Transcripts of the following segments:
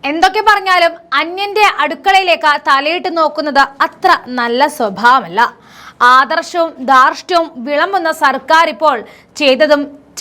എന്തൊക്കെ പറഞ്ഞാലും അന്യന്റെ അടുക്കളയിലേക്ക് തലയിട്ട് നോക്കുന്നത് അത്ര നല്ല സ്വഭാവമല്ല. ആദർശവും ധാർഷ്ട്യവും വിളമ്പുന്ന സർക്കാർ ഇപ്പോൾ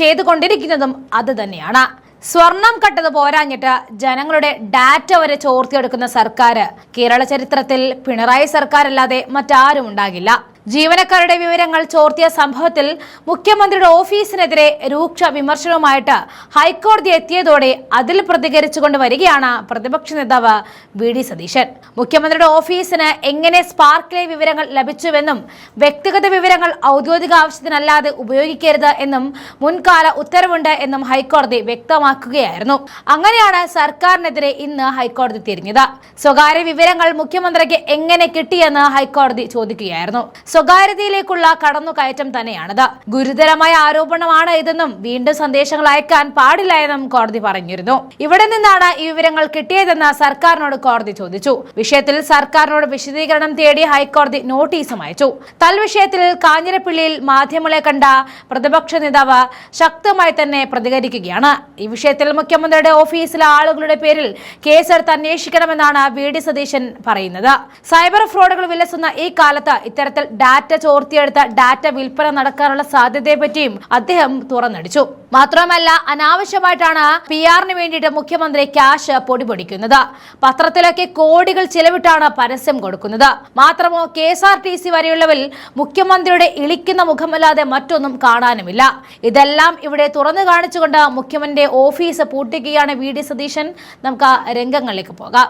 ചെയ്തുകൊണ്ടിരിക്കുന്നതും അത് തന്നെയാണ്. സ്വർണം കട്ടത് പോരാഞ്ഞിട്ട് ജനങ്ങളുടെ ഡാറ്റ വരെ ചോർത്തിയെടുക്കുന്ന സർക്കാർ കേരള ചരിത്രത്തിൽ പിണറായി സർക്കാരല്ലാതെ മറ്റാരും ഉണ്ടാകില്ല. ജീവനക്കാരുടെ വിവരങ്ങൾ ചോർത്തിയ സംഭവത്തിൽ മുഖ്യമന്ത്രിയുടെ ഓഫീസിനെതിരെ രൂക്ഷ വിമർശനവുമായിട്ട് ഹൈക്കോടതി എത്തിയതോടെ അതിൽ പ്രതികരിച്ചുകൊണ്ട് വരികയാണ് പ്രതിപക്ഷ നേതാവ് വി.ഡി. സതീശൻ. മുഖ്യമന്ത്രിയുടെ ഓഫീസിന് എങ്ങനെ സ്പാർക്കിലെ വിവരങ്ങൾ ലഭിച്ചുവെന്നും വ്യക്തിഗത വിവരങ്ങൾ ഔദ്യോഗിക ആവശ്യത്തിനല്ലാതെ ഉപയോഗിക്കരുത് എന്നും മുൻകാല ഉത്തരവുണ്ട് എന്നും ഹൈക്കോടതി വ്യക്തമാക്കുകയായിരുന്നു. അങ്ങനെയാണ് സർക്കാരിനെതിരെ ഇന്ന് ഹൈക്കോടതി തിരിഞ്ഞത്. സ്വകാര്യ വിവരങ്ങൾ മുഖ്യമന്ത്രിക്ക് എങ്ങനെ കിട്ടിയെന്ന് ഹൈക്കോടതി ചോദിക്കുകയായിരുന്നു. സ്വകാര്യതയിലേക്കുള്ള കടന്നുകയറ്റം തന്നെയാണിത്. ഗുരുതരമായ ആരോപണമാണ് ഇതെന്നും വീണ്ടും സന്ദേശങ്ങൾ അയക്കാൻ പാടില്ല എന്നും കോടതി പറഞ്ഞിരുന്നു. ഇവിടെ നിന്നാണ് ഈ വിവരങ്ങൾ കിട്ടിയതെന്ന് സർക്കാരിനോട് കോടതി ചോദിച്ചു. വിഷയത്തിൽ സർക്കാരിനോട് വിശദീകരണം തേടി ഹൈക്കോടതി നോട്ടീസും അയച്ചു. തൽവിഷയത്തിൽ കാഞ്ഞിരപ്പള്ളിയിൽ മാധ്യമങ്ങളെ കണ്ട പ്രതിപക്ഷ നേതാവ് ശക്തമായി തന്നെ പ്രതികരിക്കുകയാണ്. ഈ വിഷയത്തിൽ മുഖ്യമന്ത്രിയുടെ ഓഫീസിലെ ആളുകളുടെ പേരിൽ കേസെടുത്ത് അന്വേഷിക്കണമെന്നാണ് വി.ഡി. സതീശൻ പറയുന്നത്. സൈബർ ഫ്രോഡുകൾ വിലസുന്ന ഈ കാലത്ത് ഇത്തരത്തിൽ ഡാറ്റ ചോർത്തിയെടുത്ത ഡാറ്റ വിൽപ്പന നടക്കാനുള്ള സാധ്യതയെപ്പറ്റിയും അദ്ദേഹം തുറന്നടിച്ചു. മാത്രമല്ല, അനാവശ്യമായിട്ടാണ് PR-ന് വേണ്ടിയിട്ട് മുഖ്യമന്ത്രി ക്യാഷ് പൊടിപൊടിക്കുന്നത്. പത്രത്തിലൊക്കെ കോടികൾ ചെലവിട്ടാണ് പരസ്യം കൊടുക്കുന്നത്. മാത്രമോ KSRTC വരെയുള്ളവരിൽ മുഖ്യമന്ത്രിയുടെ ഇളിക്കുന്ന മുഖമല്ലാതെ മറ്റൊന്നും കാണാനുമില്ല. ഇതെല്ലാം ഇവിടെ തുറന്നു കാണിച്ചുകൊണ്ട് മുഖ്യമന്ത്രിയുടെ ഓഫീസ് പൂട്ടിക്കുകയാണ് വി.ഡി. സതീശൻ. നമുക്ക് രംഗങ്ങളിലേക്ക് പോകാം.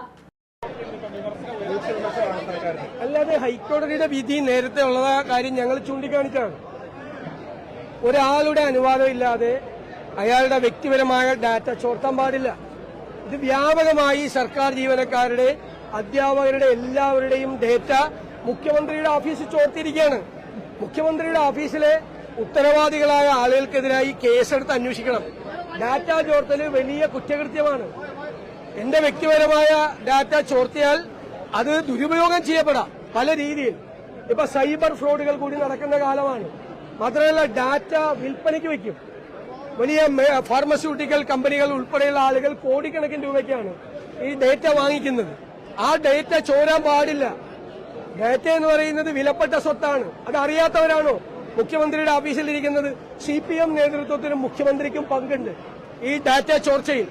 അല്ലാതെ ഹൈക്കോടതിയുടെ വിധി നേരത്തെ ഉള്ള കാര്യം ഞങ്ങൾ ചൂണ്ടിക്കാണിച്ചാണ്. ഒരാളുടെ അനുവാദം ഇല്ലാതെ അയാളുടെ വ്യക്തിപരമായ ഡാറ്റ ചോർത്താൻ പാടില്ല. ഇത് വ്യാപകമായി സർക്കാർ ജീവനക്കാരുടെ, അധ്യാപകരുടെ, എല്ലാവരുടെയും ഡാറ്റ മുഖ്യമന്ത്രിയുടെ ഓഫീസിൽ ചോർത്തിയിരിക്കുകയാണ്. മുഖ്യമന്ത്രിയുടെ ഓഫീസിലെ ഉത്തരവാദികളായ ആളുകൾക്കെതിരായി കേസെടുത്ത് അന്വേഷിക്കണം. ഡാറ്റ ചോർത്തൽ വലിയ കുറ്റകൃത്യമാണ്. എന്റെ വ്യക്തിപരമായ ഡാറ്റ ചോർത്തിയാൽ അത് ദുരുപയോഗം ചെയ്യപ്പെടാം പല രീതിയിൽ. ഇപ്പൊ സൈബർ ഫ്രോഡുകൾ കൂടി നടക്കുന്ന കാലമാണ്. മാത്രമല്ല, ഡാറ്റ വിൽപ്പനയ്ക്ക് വയ്ക്കും. വലിയ ഫാർമസ്യൂട്ടിക്കൽ കമ്പനികൾ ഉൾപ്പെടെയുള്ള ആളുകൾ കോടിക്കണക്കിന് രൂപയ്ക്കാണ് ഈ ഡേറ്റ വാങ്ങിക്കുന്നത്. ആ ഡേറ്റ ചോരാൻ പാടില്ല. ഡേറ്റ എന്ന് പറയുന്നത് വിലപ്പെട്ട സ്വത്താണ്. അത് അറിയാത്തവരാണോ മുഖ്യമന്ത്രിയുടെ ഓഫീസിലിരിക്കുന്നത്? CPM നേതൃത്വത്തിനും മുഖ്യമന്ത്രിക്കും പങ്കുണ്ട് ഈ ഡാറ്റ ചോർച്ചയിൽ.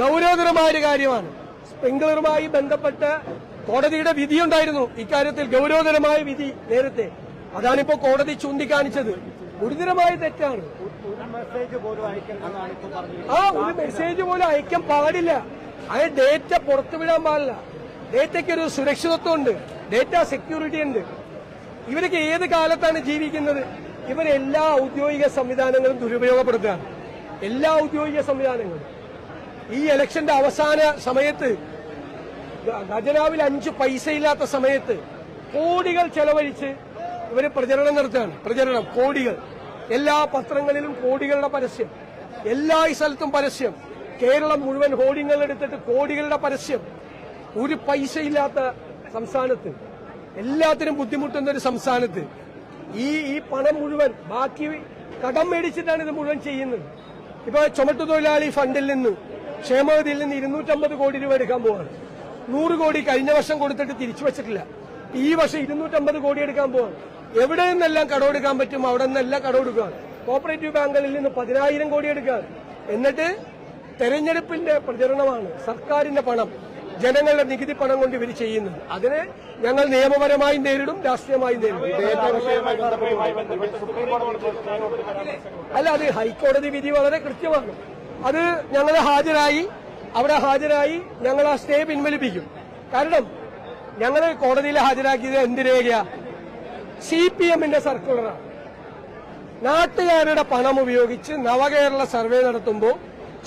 ഗൌരവതരമായ ഒരു കാര്യമാണ്. സ്പ്രിംഗ്ലറുമായി ബന്ധപ്പെട്ട് കോടതിയുടെ വിധിയുണ്ടായിരുന്നു. ഇക്കാര്യത്തിൽ ഗൌരവതരമായ വിധി നേരത്തെ. അതാണിപ്പോ കോടതി ചൂണ്ടിക്കാണിച്ചത്. ഗുരുതരമായ തെറ്റാണ്. ഒരു മെസ്സേജ് പോലും അയക്കാൻ പാടില്ല. ആ ഡേറ്റ പുറത്തുവിടാൻ പാടില്ല. ഡേറ്റയ്ക്ക് ഒരു സുരക്ഷിതത്വമുണ്ട്, ഡേറ്റ സെക്യൂരിറ്റി ഉണ്ട്. ഇവരൊക്കെ ഏത് കാലത്താണ് ജീവിക്കുന്നത്? ഇവരെല്ലാ ഔദ്യോഗിക സംവിധാനങ്ങളും ദുരുപയോഗപ്പെടുത്തുകയാണ്. എല്ലാ ഔദ്യോഗിക സംവിധാനങ്ങളും. ഈ ഇലക്ഷന്റെ അവസാന സമയത്ത്, ഖജനാവിൽ 5 പൈസയില്ലാത്ത സമയത്ത് കോടികൾ ചെലവഴിച്ച് ഇവര് പ്രചരണം നടത്തുകയാണ്. കോടികൾ. എല്ലാ പത്രങ്ങളിലും കോടികളുടെ പരസ്യം, എല്ലാ സ്ഥലത്തും പരസ്യം. കേരളം മുഴുവൻ ഹോർഡിങ്ങൾ എടുത്തിട്ട് കോടികളുടെ പരസ്യം. ഒരു പൈസയില്ലാത്ത സംസ്ഥാനത്ത്, എല്ലാത്തിനും ബുദ്ധിമുട്ടുന്ന ഒരു സംസ്ഥാനത്ത് ഈ പണം മുഴുവൻ ബാക്കി കടം മേടിച്ചിട്ടാണ് ഇത് മുഴുവൻ ചെയ്യുന്നത്. ഇപ്പൊ ചുമട്ടുതൊഴിലാളി ഫണ്ടിൽ നിന്ന്, ക്ഷേമനിധിയിൽ നിന്ന് 250 കോടി രൂപ എടുക്കാൻ പോവാണ്. 100 കോടി കഴിഞ്ഞ വർഷം കൊടുത്തിട്ട് തിരിച്ചു വെച്ചിട്ടില്ല. ഈ വർഷം 250 കോടി എടുക്കാൻ പോവാണ്. എവിടെ നിന്നെല്ലാം കടമെടുക്കാൻ പറ്റും അവിടെ നിന്നെല്ലാം കടമെടുക്കുകയാണ്. കോപ്പറേറ്റീവ് ബാങ്കുകളിൽ നിന്ന് 10,000 കോടി എടുക്കുകയാണ്. എന്നിട്ട് തെരഞ്ഞെടുപ്പിന്റെ പ്രചരണമാണ്. സർക്കാരിന്റെ പണം, ജനങ്ങളുടെ നികുതി പണം കൊണ്ട് ഇവർ ചെയ്യുന്നത്. അതിനെ ഞങ്ങൾ നിയമപരമായി നേരിടും, രാഷ്ട്രീയമായി നേരിടും. അല്ല, അത് ഹൈക്കോടതി വിധി വളരെ കൃത്യമാണ്. അത് ഞങ്ങൾ അവിടെ ഹാജരായി ഞങ്ങൾ ആ സ്റ്റേ പിൻവലിപ്പിക്കും. കാരണം ഞങ്ങൾ കോടതിയിൽ ഹാജരാക്കിയത് എന്ത് രേഖയാ? CPM-ന്റെ സർക്കുലറാണ്. നാട്ടുകാരുടെ പണം ഉപയോഗിച്ച് നവകേരള സർവേ നടത്തുമ്പോൾ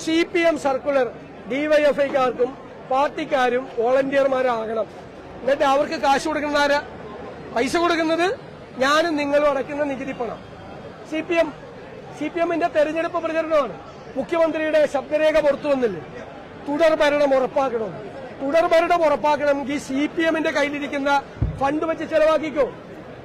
CPM സർക്കുലർ DYFIക്കാർക്കും പാർട്ടിക്കാരും വോളണ്ടിയർമാരാകണം. എന്നിട്ട് അവർക്ക് കാശ് കൊടുക്കുന്ന ആരാ? പൈസ കൊടുക്കുന്നത് ഞാനും നിങ്ങളും അടയ്ക്കുന്ന നികുതി പണം. CPM-ന്റെ തെരഞ്ഞെടുപ്പ് പ്രചരണമാണ്. മുഖ്യമന്ത്രിയുടെ ശബ്ദരേഖ പുറത്തു വന്നില്ലേ? തുടർ ഭരണം ഉറപ്പാക്കണമെങ്കിൽ CPM-ന്റെ കയ്യിലിരിക്കുന്ന ഫണ്ട് വെച്ച് ചെലവാക്കിക്കോ.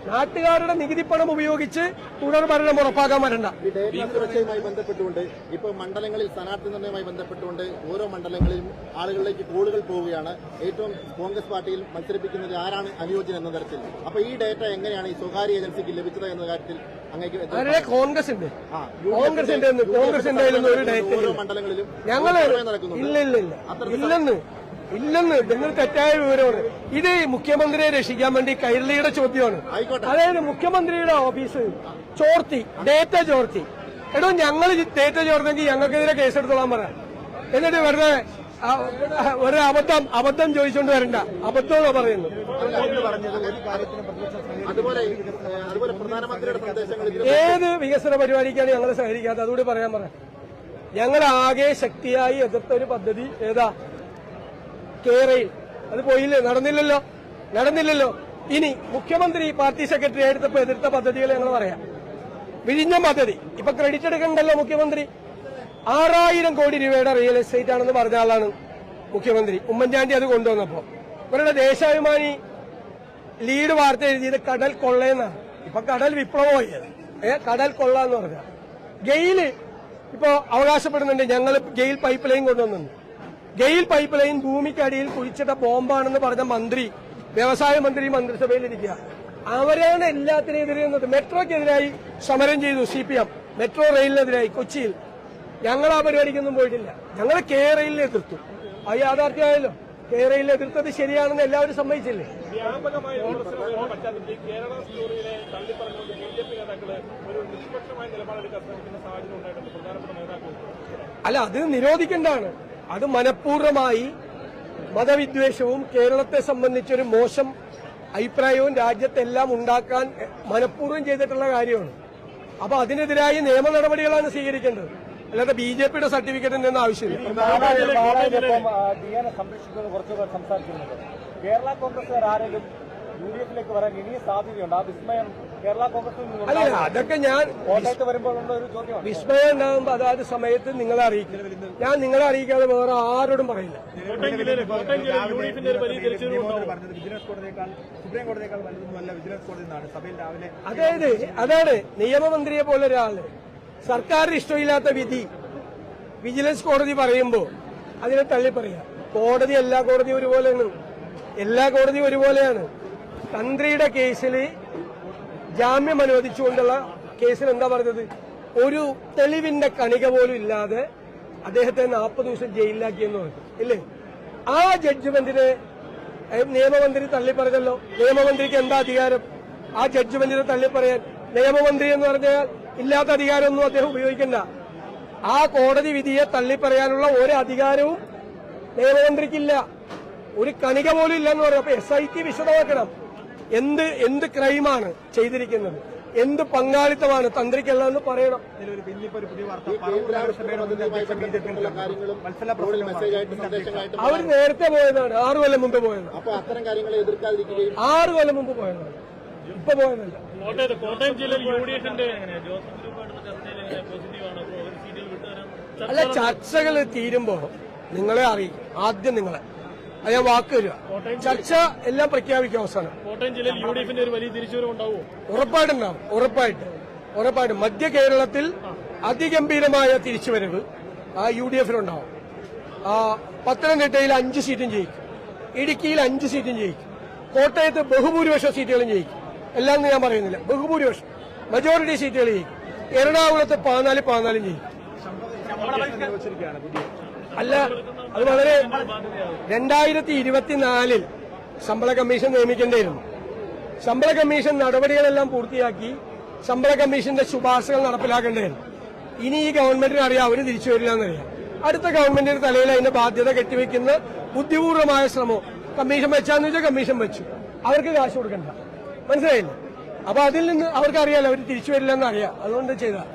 നാട്ടുകാരുടെ നികുതിപ്പണം ഉപയോഗിച്ച് തുടർ ഭരണം ഉറപ്പാക്കാൻ വരണ്ട. ഈ ഡേറ്റ സുരക്ഷയുമായി ബന്ധപ്പെട്ടുകൊണ്ട് ഇപ്പൊ മണ്ഡലങ്ങളിൽ സ്ഥാനാർത്ഥി നിർണ്ണയവുമായി ബന്ധപ്പെട്ടുകൊണ്ട് ഓരോ മണ്ഡലങ്ങളിലും ആളുകളിലേക്ക് കോളുകൾ പോവുകയാണ്. ഏറ്റവും കോൺഗ്രസ് പാർട്ടിയിൽ മത്സരിപ്പിക്കുന്നത് ആരാണ് അനുയോജ്യം എന്ന തരത്തിൽ. അപ്പൊ ഈ ഡേറ്റ എങ്ങനെയാണ് ഈ സ്വകാര്യ ഏജൻസിക്ക് ലഭിച്ചത് എന്ന കാര്യത്തിൽ അങ്ങേക്ക് കോൺഗ്രസിന്റെ ഒരു ഡേറ്റ ഓരോ മണ്ഡലങ്ങളിലും ഞങ്ങള് ഇല്ലെന്ന് നിങ്ങൾ തെറ്റായ വിവരമാണ്. ഇത് മുഖ്യമന്ത്രിയെ രക്ഷിക്കാൻ വേണ്ടി കൈരളിയുടെ ചോദ്യമാണ്. അതായത് മുഖ്യമന്ത്രിയുടെ ഓഫീസ് ചോർത്തി, ഡേറ്റ ചോർത്തി. എടോ, ഞങ്ങൾ ഡേറ്റ ചോർന്നെങ്കിൽ ഞങ്ങൾക്കെതിരെ കേസെടുത്തോളാൻ പറയാം. എന്നിട്ട് വെറുതെ ഒരു അബദ്ധം ചോദിച്ചുകൊണ്ട് വരണ്ട. അബദ്ധമാണോ പറയുന്നു? ഏത് വികസന പരിപാടിക്കാണ് ഞങ്ങൾ സഹകരിക്കാത്തത്? അതുകൂടി പറയാൻ പറയാം. ഞങ്ങൾ ആകെ ശക്തിയായി എതിർത്ത ഒരു പദ്ധതി ഏതാ? കേരയിൽ. അത് പോയില്ലേ? നടന്നില്ലല്ലോ. ഇനി മുഖ്യമന്ത്രി പാർട്ടി സെക്രട്ടറി എടുത്തപ്പോ എതിർത്ത പദ്ധതികൾ ഞങ്ങൾ പറയാം. വിഴിഞ്ഞം പദ്ധതി ഇപ്പൊ ക്രെഡിറ്റ് എടുക്കണ്ടല്ലോ മുഖ്യമന്ത്രി. 6000 കോടി രൂപയുടെ റിയൽ എസ്റ്റേറ്റ് ആണെന്ന് പറഞ്ഞ ആളാണ് മുഖ്യമന്ത്രി. ഉമ്മൻചാണ്ടി അത് കൊണ്ടുവന്നപ്പോ ഇവരുടെ ദേശാഭിമാനി ലീഡ് വാർത്ത എഴുതിയത് കടൽ കൊള്ളയെന്നാണ്. ഇപ്പൊ കടൽ വിപ്ലവമായത്. കടൽ കൊള്ള എന്ന് പറഞ്ഞ ഗെയില് ഇപ്പോ അവകാശപ്പെടുന്നുണ്ട് ഞങ്ങൾ ഗെയിൽ പൈപ്പ് ലൈൻ കൊണ്ടുവന്നു. ഗെയിൽ പൈപ്പ് ലൈൻ ഭൂമിക്കടിയിൽ കുഴിച്ചിട്ട ബോംബാണെന്ന് പറഞ്ഞ മന്ത്രി, വ്യവസായ മന്ത്രി മന്ത്രിസഭയിലിരിക്കുക. അവരാണ് എല്ലാത്തിനെതിരെ നിന്നത്. മെട്രോക്കെതിരായി സമരം ചെയ്തു CPM. മെട്രോ റെയിലിനെതിരായി കൊച്ചിയിൽ. ഞങ്ങൾ ആ പരിപാടിക്കൊന്നും പോയിട്ടില്ല. ഞങ്ങൾ റെയിലിനെ എതിർത്തു. അത് യാഥാർത്ഥ്യമായല്ലോ. റെയിലിനെ എതിർത്തത് ശരിയാണെന്ന് എല്ലാവരും സമ്മതിച്ചില്ലേ? അല്ല, അത് നിരോധിക്കേണ്ടതാണ്. അത് മനഃപൂർവ്വമായി മതവിദ്വേഷവും കേരളത്തെ സംബന്ധിച്ചൊരു മോശം അഭിപ്രായവും രാജ്യത്തെല്ലാം ഉണ്ടാക്കാൻ മനഃപൂർവ്വം ചെയ്തിട്ടുള്ള കാര്യമാണ്. അപ്പൊ അതിനെതിരായി നിയമ നടപടികളാണ് സ്വീകരിക്കേണ്ടത്. അല്ലാതെ BJPയുടെ സർട്ടിഫിക്കറ്റിന്റെ ഒന്നും ആവശ്യമില്ല. സംരക്ഷിക്കുന്നത് കുറച്ചുപേർ സംസാരിക്കുന്നുണ്ട്. കേരള കോൺഗ്രസുകാർ ആരെങ്കിലും UDF-ലേക്ക് വരാൻ ഇനിയും സാധ്യതയുണ്ട്. ആ വിസ്മയം കേരള കോൺഗ്രസിൽ അല്ല, അതൊക്കെ ഞാൻ കോട്ടയത്ത് വരുമ്പോഴുള്ള ഒരു ചോദ്യമാണ്. വിസ്മയം ഉണ്ടാകുമ്പോൾ അതാത് സമയത്ത് നിങ്ങളെ അറിയിക്കും. ഞാൻ നിങ്ങളെ അറിയിക്കാതെ വേറെ ആരോടും പറയില്ല. അതാണ് നിയമമന്ത്രിയെ പോലെ ഒരാള് സർക്കാരിന് ഇഷ്ടമില്ലാത്ത വിധി വിജിലൻസ് കോടതി പറയുമ്പോൾ അതിനെ തള്ളി പറയാം. കോടതി എല്ലാ കോടതിയും ഒരുപോലെയാണ്. തന്ത്രിയുടെ കേസിൽ ജാമ്യം അനുവദിച്ചുകൊണ്ടുള്ള കേസിൽ എന്താ പറഞ്ഞത്? ഒരു തെളിവിന്റെ കണിക പോലും ഇല്ലാതെ അദ്ദേഹത്തെ 40 ദിവസം ജയിലിലാക്കിയെന്ന് പറഞ്ഞു ഇല്ലേ? ആ ജഡ്ജ്മെന്റിനെ നിയമമന്ത്രി തള്ളിപ്പറഞ്ഞല്ലോ. നിയമമന്ത്രിക്ക് എന്താ അധികാരം ആ ജഡ്ജ്മെന്റിനെ തള്ളിപ്പറയാൻ? നിയമമന്ത്രി എന്ന് പറഞ്ഞാൽ ഇല്ലാത്ത അധികാരമൊന്നും അദ്ദേഹം ഉപയോഗിക്കണ്ട. ആ കോടതി വിധിയെ തള്ളിപ്പറയാനുള്ള ഒരു അധികാരവും നിയമമന്ത്രിക്കില്ല. ഒരു കണിക പോലും ഇല്ലെന്ന് പറഞ്ഞു. അപ്പൊ SIT വിശദമാക്കണം. എന്ത് ക്രൈമാണ് ചെയ്തിരിക്കുന്നത്, എന്ത് പങ്കാളിത്തമാണ് തന്ത്രിക്കല്ലെന്ന് പറയണം. അവർ നേരത്തെ പോയതാണ്. 6 കൊല്ലം മുമ്പ് പോയതാണ്. 6 കൊല്ലം മുമ്പ് പോയതാണ്. ഇപ്പൊ പോയതല്ല. അല്ല, ചർച്ചകൾ തീരുമ്പോ നിങ്ങളെ അറിയിക്കും. ആദ്യം നിങ്ങളെ അത് ഞാൻ വാക്ക് തരിക. ചർച്ച എല്ലാം പ്രഖ്യാപിക്കും അവസാനം. കോട്ടയം ജില്ലയിൽ UDF-ന്റെ ഒരു വലിയ തിരിച്ചുവരവുണ്ടാവുമോ? ഉറപ്പായിട്ടും മധ്യ കേരളത്തിൽ അതിഗംഭീരമായ തിരിച്ചുവരവ് ആ UDF-നുണ്ടാവും. പത്തനംതിട്ടയിൽ 5 സീറ്റും ജയിക്കും. ഇടുക്കിയിൽ 5 സീറ്റും ജയിക്കും. കോട്ടയത്ത് ബഹുഭൂരിപക്ഷം സീറ്റുകളും ജയിക്കും. എല്ലാം ഞാൻ പറയുന്നില്ല, ബഹുഭൂരിപക്ഷം മജോറിറ്റി സീറ്റുകൾ ജയിക്കും. എറണാകുളത്ത് 14 ജയിക്കും. അല്ല, അത് വളരെ 2024 ശമ്പള കമ്മീഷൻ നിയമിക്കേണ്ടിയിരുന്നു. ശമ്പള കമ്മീഷൻ നടപടികളെല്ലാം പൂർത്തിയാക്കി ശമ്പള കമ്മീഷന്റെ ശുപാർശകൾ നടപ്പിലാക്കേണ്ടിയിരുന്നു. ഇനി ഈ ഗവൺമെന്റിന് അറിയാം അവര് തിരിച്ചു വരില്ല എന്നറിയാം. അടുത്ത ഗവൺമെന്റിന്റെ തലയിൽ അതിന്റെ ബാധ്യത കെട്ടിവെക്കുന്ന ബുദ്ധിപൂർവമായ ശ്രമം. കമ്മീഷൻ വെച്ചാന്ന് വെച്ചാൽ കമ്മീഷൻ വെച്ചു, അവർക്ക് കാശ് കൊടുക്കണ്ട. മനസ്സിലായില്ലേ? അപ്പൊ അതിൽ നിന്ന് അവർക്ക് അറിയാലോ അവർ തിരിച്ചു വരില്ല എന്നറിയാം. അതുകൊണ്ട് ചെയ്താൽ